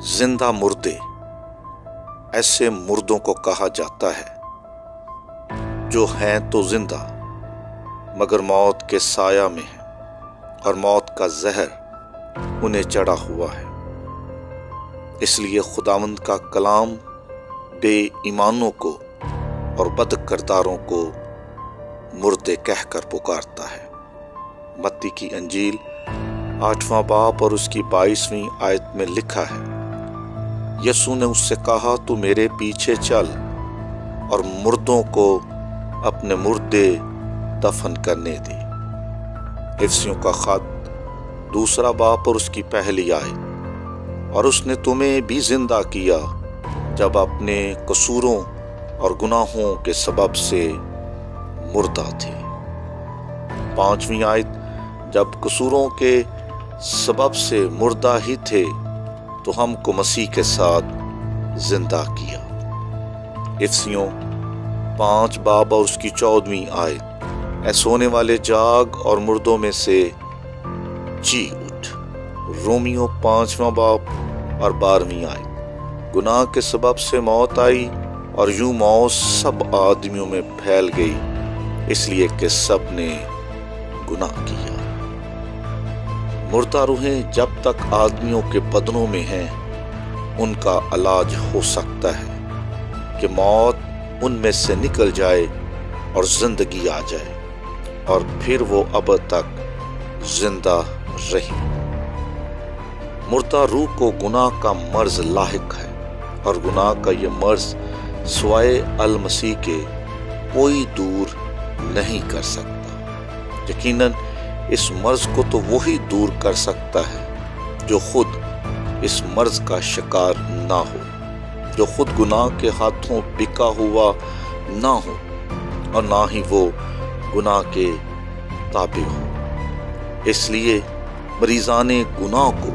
जिंदा मुर्दे ऐसे मुर्दों को कहा जाता है जो हैं तो जिंदा मगर मौत के साया में है और मौत का जहर उन्हें चढ़ा हुआ है। इसलिए खुदावंद का कलाम बेईमानों को और बद किरदारों को मुर्दे कहकर पुकारता है। मत्ती की अंजील 8वां बाब और उसकी 22वीं आयत में लिखा है, यीशु ने उससे कहा, तू मेरे पीछे चल और मुर्दों को अपने मुर्दे दफन करने दे। इफिसियों का खत 2 बाब और उसकी पहली आयत, और उसने तुम्हें भी जिंदा किया जब अपने कसूरों और गुनाहों के सबब से मुर्दा थे। 5वीं आयत, जब कसूरों के सबब से मुर्दा ही थे तो हमको मसीह के साथ जिंदा किया। इफिसियों 5 बाब और उसकी 14वीं आयत, ऐ सोने वाले जाग और मुर्दों में से जी उठ। रोमियो 5वां बाब और 12वीं आयत, गुनाह के सबब से मौत आई और यूं मौत सब आदमियों में फैल गई इसलिए कि सब ने गुनाह किया। मुर्दा रूहें जब तक आदमियों के बदनों में हैं उनका इलाज हो सकता है कि मौत उनमें से निकल जाए और जिंदगी आ जाए और फिर वो अब तक जिंदा रहे। मुर्दा रूह को गुनाह का मर्ज लाहिक है और गुनाह का ये मर्ज स्वाए अल मसीह के कोई दूर नहीं कर सकता। यकीनन इस मर्ज को तो वही दूर कर सकता है जो खुद इस मर्ज का शिकार ना हो, जो खुद गुनाह के हाथों बिका हुआ ना हो और ना ही वो गुनाह के ताबे हो। इसलिए मरीजाने गुनाह को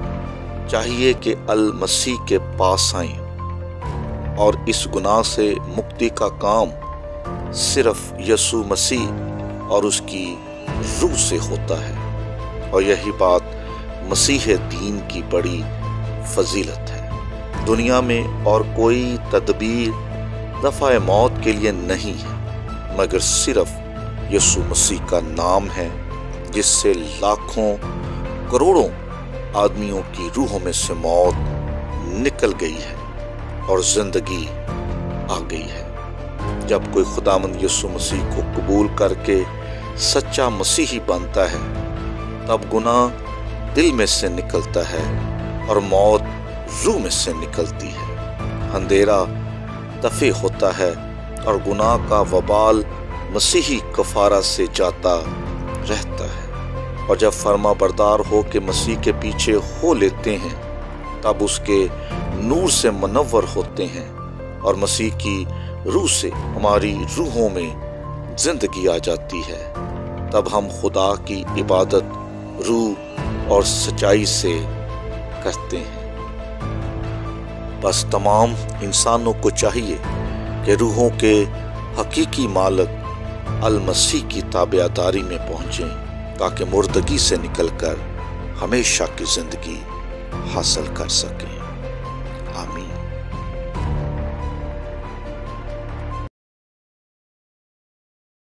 चाहिए कि अल मसीह के पास आएं और इस गुनाह से मुक्ति का काम सिर्फ यीशु मसीह और उसकी रूह से होता है। और यही बात मसीह दीन की बड़ी फजीलत है। दुनिया में और कोई तदबीर दफ़ा मौत के लिए नहीं है मगर सिर्फ यीशु मसीह का नाम है, जिससे लाखों करोड़ों आदमियों की रूहों में से मौत निकल गई है और जिंदगी आ गई है। जब कोई खुदावंद यीशु मसीह को कबूल करके सच्चा मसीही बनता है तब गुनाह दिल में से निकलता है और मौत रूह में से निकलती है। अंधेरा दफे होता है और गुनाह का वबाल मसीही कफारा से जाता रहता है। और जब फर्मा बरदार हो के मसीह के पीछे हो लेते हैं तब उसके नूर से मुनव्वर होते हैं और मसीह की रूह से हमारी रूहों में जिंदगी आ जाती है। तब हम खुदा की इबादत रूह और सच्चाई से करते हैं। बस तमाम इंसानों को चाहिए कि रूहों के हकीकी मालिक अल मसीह की ताबेदारी में पहुंचें ताकि मुर्दगी से निकलकर हमेशा की जिंदगी हासिल कर सकें।